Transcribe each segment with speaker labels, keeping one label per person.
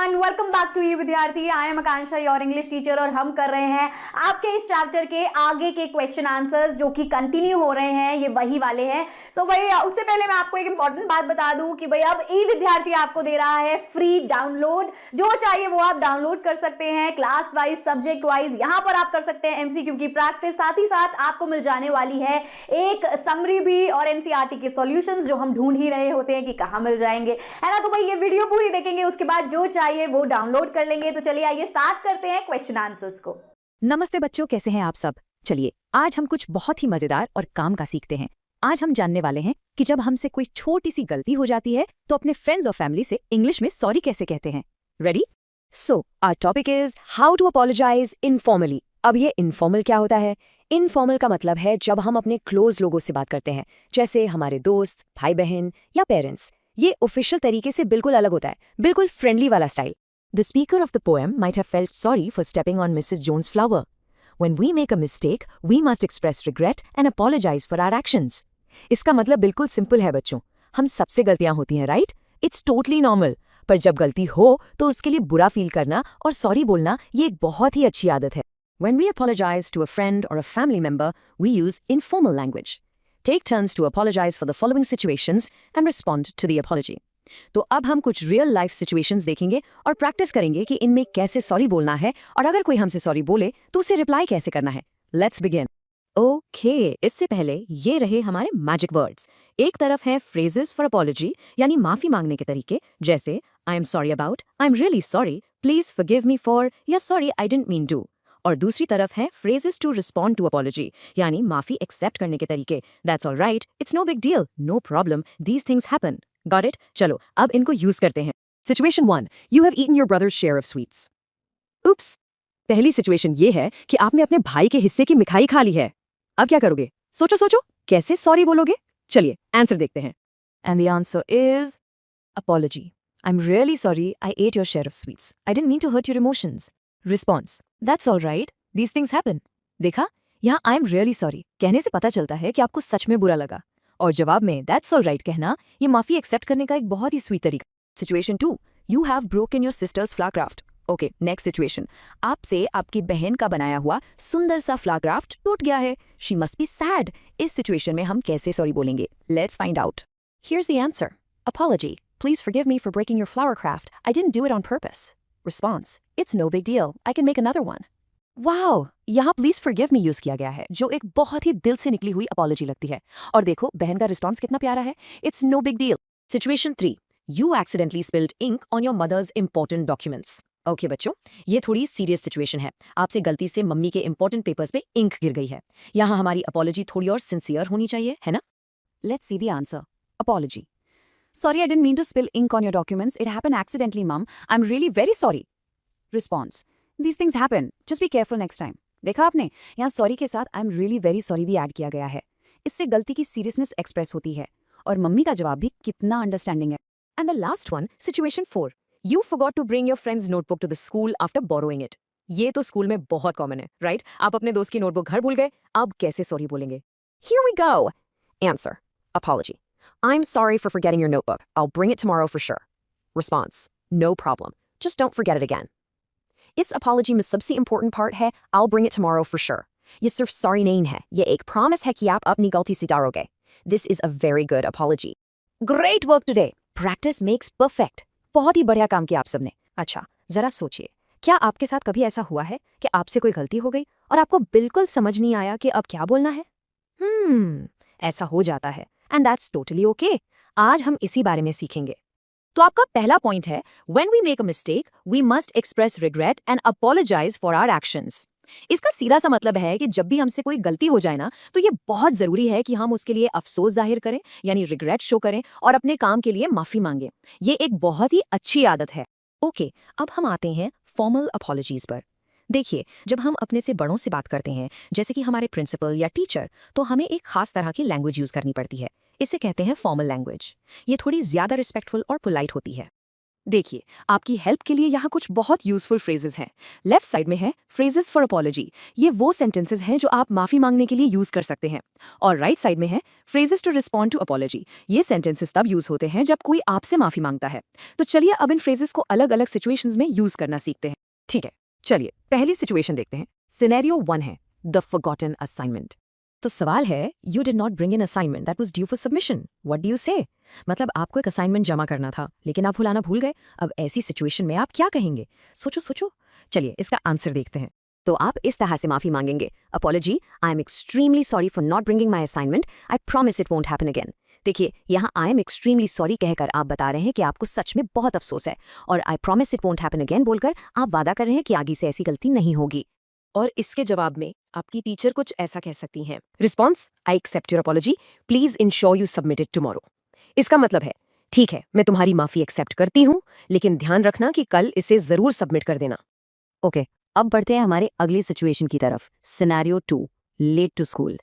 Speaker 1: Everyone, welcome back to you Vidyarthi. I am Akanksha, your English teacher, और हम कर रहे हैं आपके इस चैप्टर के आगे के क्वेश्चन आंसर्स जो कि कंटिन्यू हो रहे हैं, ये वही वाले हैं। सो भाई उससे पहले मैं आपको एक इंपॉर्टेंट बात बता दूं कि भाई अब ई विद्यार्थी आपको दे रहा है फ्री डाउनलोड। जो चाहिए वो आप डाउनलोड कर सकते हैं, क्लास वाइज, सब्जेक्ट वाइज। यहां पर आप कर सकते हैं एमसीक्यू की प्रैक्टिस, साथ ही साथ आपको मिल जाने वाली है एक समरी भी और एनसीईआरटी के सॉल्यूशंस जो हम ढूंढ ही रहे होते हैं कि कहां मिल जाएंगे, है ना। तो भाई ये वीडियो पूरी देखेंगे, उसके बाद जो चाहिए वो डाउनलोड कर लेंगे। तो चलिए आइए स्टार्ट करते हैं क्वेश्चन आंसर्स को।
Speaker 2: नमस्ते बच्चों, कैसे हैं आप सब। चलिए आज हम कुछ बहुत ही मजेदार और काम का सीखते हैं। आज हम जानने वाले हैं कि जब हमसे कोई छोटी सी गलती हो जाती है तो अपने फ्रेंड्स और फैमिली से इंग्लिश में सॉरी कैसे कहते हैं। Ready? So our topic is how to apologise informally. अब ये इनफॉर्मल क्या होता है? इनफॉर्मल का मतलब है जब हम अपने क्लोज लोगों से बात करते हैं, जैसे हमारे दोस्त, भाई बहन या पेरेंट्स। ये ऑफिशियल तरीके से बिल्कुल अलग होता है, बिल्कुल फ्रेंडली वाला style. The speaker of the poem might have felt sorry for stepping on Mrs. Jones' flower. When we make a mistake, we must express regret and apologize for our actions. इसका मतलब बिल्कुल simple है बच्चों। हम सबसे गलतियां होती हैं, राइट? It's totally normal. पर जब गलती हो तो उसके लिए बुरा फील करना और सॉरी बोलना ये एक बहुत ही अच्छी आदत है। When we apologize to a friend or a family member, we use informal language. Take turns to apologize for the following situations and respond to the apology. तो अब हम कुछ रियल लाइफ सिचुएशंस देखेंगे और प्रैक्टिस करेंगे कि इनमें कैसे सॉरी बोलना है, और अगर कोई हमसे सॉरी बोले तो उसे रिप्लाई कैसे करना है। Let's begin. ओके, इससे पहले ये रहे हमारे मैजिक वर्ड्स। एक तरफ है फ्रेजेस फॉर अपॉलॉजी, यानी माफी मांगने के तरीके, जैसे I am sorry about, I am really sorry, please forgive me for, या sorry I didn't mean to. और दूसरी तरफ है phrases to respond to apology, यानी माफी एक्सेप्ट करने के तरीके, that's all right, it's no big deal, no problem, these things happen. Got it? चलो अब इनको यूज करते हैं। Situation 1. You have eaten your brother's share of sweets. Oops. पहली सिचुएशन ये है कि आपने अपने भाई के हिस्से की मिठाई खा ली है। अब क्या करोगे? सोचो सोचो, कैसे सॉरी बोलोगे? चलिए आंसर देखते हैं। And the answer is apology. I'm really sorry I ate your share of sweets. I didn't mean to hurt your emotions. Response. That's all right. These things happen. देखा? यहाँ I'm really sorry कहने से पता चलता है कि आपको सच में बुरा लगा, और जवाब में दैट्स ऑल राइट कहना ये माफी एक्सेप्ट करने का एक बहुत ही स्वीट तरीका। Situation 2. You have broken your sisters flower craft. Okay, next situation. आपसे आपकी बहन का बनाया हुआ सुंदर सा फ्लावर क्राफ्ट टूट गया है। She must be sad. इस सिचुएशन में हम कैसे सॉरी बोलेंगे? Let's find out. Here's the answer. Apology, please forgive me for breaking your flower craft, I didn't do it on purpose. Response, it's no big deal, I can make another one. Wow, यहाँ please forgive me use किया गया है, जो एक बहुत ही दिल से निकली हुई अपॉलॉजी लगती है। और देखो बहन का रिस्पॉन्स कितना प्यारा है, it's no big deal. Situation 3. You accidentally spilled ink on your mother's important documents. Okay बच्चों, ये थोड़ी सीरियस सिचुएशन है। आपसे गलती से मम्मी के इंपॉर्टेंट पेपर्स पे इंक गिर गई है। यहाँ हमारी अपॉलॉजी थोड़ी और सिंसियर होनी चाहिए, है ना? Let's see the answer. Apology, sorry I didn't mean to spill ink on your documents, it happened accidentally hmm, I am really very sorry. Response, These things happen. Just be careful next time. देखा आपने, यहाँ sorry के साथ आई am really very sorry भी add किया गया है। इससे गलती की सीरियसनेस एक्सप्रेस होती है, और मम्मी का जवाब भी कितना अंडरस्टैंडिंग है। And the last one, situation 4. You forgot to bring your friend's notebook to the school after borrowing it. ये तो स्कूल में बहुत कॉमन है, राइट? आप अपने दोस्त की नोटबुक घर भूल गए, अब कैसे सॉरी बोलेंगे? Here we go. Answer. Apology. I'm sorry for forgetting your notebook. I'll bring it tomorrow for sure. Response. No problem. Just don't forget it again. इस अपॉलॉजी में सबसे इंपॉर्टेंट पार्ट है I'll bring it tomorrow for sure. ये सिर्फ sorry नहीं है, ये एक प्रॉमिस है कि आप अपनी गलती सुधारोगे। This is a very good apology. Great work today. Practice makes perfect. बहुत ही बढ़िया काम किया आप सबने। अच्छा, जरा सोचिए, क्या आपके साथ कभी ऐसा हुआ है कि आपसे कोई गलती हो गई और आपको बिल्कुल समझ नहीं आया कि अब क्या बोलना है? ऐसा हो जाता है, and that's totally okay. आज हम इसी बारे में सीखेंगे। तो आपका पहला पॉइंट है When we make a mistake, we must express regret and apologize for our actions. इसका सीधा सा मतलब है कि जब भी हमसे कोई गलती हो जाए ना, तो ये बहुत जरूरी है कि हम उसके लिए अफसोस जाहिर करें, यानी रिग्रेट शो करें, और अपने काम के लिए माफी मांगें। ये एक बहुत ही अच्छी आदत है। ओके, अब हम आते हैं फॉर्मल अपॉलॉजीज पर। देखिए, जब हम अपने से बड़ों से बात करते हैं, जैसे कि हमारे प्रिंसिपल या टीचर, तो हमें एक खास तरह की लैंग्वेज यूज करनी पड़ती है। इसे कहते हैं फॉर्मल लैंग्वेज। ये थोड़ी ज्यादा रिस्पेक्टफुल और पोलाइट होती है। देखिए, आपकी हेल्प के लिए यहाँ कुछ बहुत यूजफुल फ्रेजेस हैं। लेफ्ट साइड में है फ्रेजेस फॉर अपॉलजी। ये वो सेंटेंसेस हैं जो आप माफी मांगने के लिए यूज कर सकते हैं। और राइट साइड में है phrases to respond to apology. ये सेंटेंसेस तब यूज होते हैं जब कोई आपसे माफी मांगता है। तो चलिए अब इन फ्रेजेस को अलग अलग सिचुएशंस में यूज करना सीखते हैं। ठीक है, चलिए पहली सिचुएशन देखते हैं। सिनेरियो 1 है द फॉरगॉटन असाइनमेंट। तो सवाल है, you did not bring an assignment that was due for submission, what do you say? मतलब आपको एक असाइनमेंट जमा करना था लेकिन आप भुलाना भूल गए। अब ऐसी सिचुएशन में आप क्या कहेंगे? सोचो सोचो। चलिए इसका आंसर देखते हैं। तो आप इस तरह से माफी मांगेंगे, apology, I am extremely sorry for not bringing my assignment, I promise it won't happen again. देखिए, यहाँ आई एम एक्सट्रीमली सॉरी कहकर आप बता रहे हैं कि आपको सच में बहुत अफसोस है, और I promise it won't happen again बोलकर आप वादा कर रहे हैं कि आगे से ऐसी गलती नहीं होगी। और इसके जवाब में आपकी टीचर कुछ ऐसा कह सकती हैं, response, I accept your apology, please ensure you submit it tomorrow. इसका मतलब है, ठीक है, मैं तुम्हारी माफी एक्सेप्ट करती हूँ, लेकिन ध्यान रखना कि कल इसे जरूर सबमिट कर देना।
Speaker 3: ओके, अब बढ़ते हैं हमारे अगली सिचुएशन की तरफ। Scenario 2, late to school.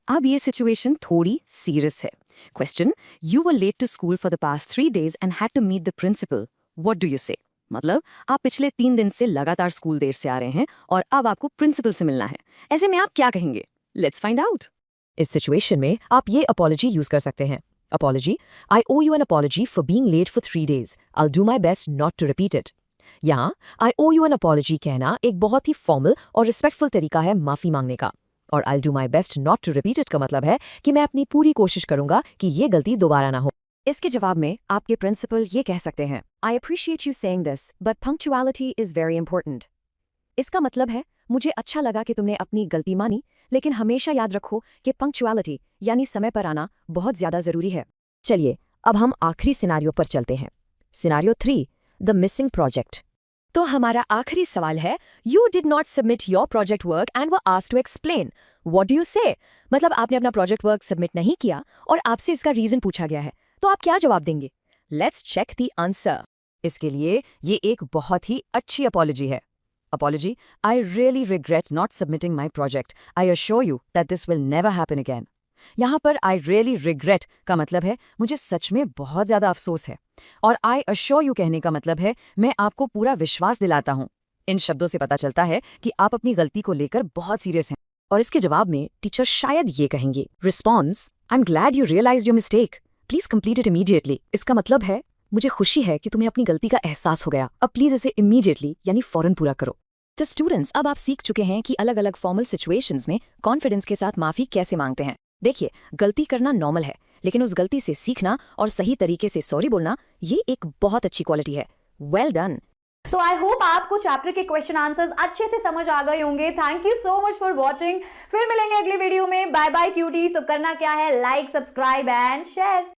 Speaker 2: अब ये सिचुएशन थोड़ी सीरियस है। Question, you were late to school for the past 3 days and had to meet the principal, what do you say? मतलब आप पिछले 3 दिन से लगातार स्कूल देर से आ रहे हैं और अब आपको प्रिंसिपल से मिलना है। ऐसे में आप क्या कहेंगे? Let's find out. इस सिचुएशन में आप ये अपॉलजी यूज कर सकते हैं। Apology, I owe you an apology for being late for 3 days, I will do my best not to repeat it. यहाँ I owe you an apology कहना एक बहुत ही फॉर्मल और रिस्पेक्टफुल तरीका है माफी मांगने का, और I will do my best not to repeat it का मतलब है कि मैं अपनी पूरी कोशिश करूंगा कि ये गलती दोबारा ना हो। इसके जवाब में आपके प्रिंसिपल ये कह सकते हैं, I appreciate you saying this but punctuality is very important. इसका मतलब है, मुझे अच्छा लगा कि तुमने अपनी गलती मानी, लेकिन हमेशा याद रखो कि पंक्चुअलिटी यानी समय पर आना बहुत ज्यादा जरूरी है। चलिए अब हम आखिरी सिनारियो पर चलते हैं। Scenario 3, the missing project. तो हमारा आखिरी सवाल है, you did not submit your project work and were asked to explain, what do you say? मतलब आपने अपना प्रोजेक्ट वर्क सबमिट नहीं किया और आपसे इसका रीजन पूछा गया है, तो आप क्या जवाब देंगे? Let's check the answer. इसके लिए ये एक बहुत ही अच्छी अपॉलजी है। Apology, I really regret not submitting my project, I assure you that this will never happen again. यहाँ पर आई रियली रिग्रेट का मतलब है मुझे सच में बहुत ज्यादा अफसोस है, और आई अश्योर यू कहने का मतलब है मैं आपको पूरा विश्वास दिलाता हूँ। इन शब्दों से पता चलता है कि आप अपनी गलती को लेकर बहुत सीरियस हैं। और इसके जवाब में टीचर शायद ये कहेंगे, response, I am glad you realised your mistake, please complete it immediately. इसका मतलब है, मुझे खुशी है कि तुम्हें अपनी गलती का एहसास हो गया, अब प्लीज इसे इमीडिएटली यानी फौरन पूरा करो। तो स्टूडेंट्स, अब आप सीख चुके हैं कि अलग अलग फॉर्मल सिचुएशंस में कॉन्फिडेंस के साथ माफी कैसे मांगते हैं। देखिए, गलती करना नॉर्मल है, लेकिन उस गलती से सीखना और सही तरीके से सॉरी बोलना, ये एक बहुत अच्छी क्वालिटी है। Well done.
Speaker 1: तो आई होप आपको चैप्टर के क्वेश्चन आंसर्स अच्छे से समझ आ गए होंगे। Thank you so much for watching. फिर मिलेंगे अगली वीडियो में। Bye bye cuties. तो करना क्या है, लाइक, सब्सक्राइब एंड शेयर।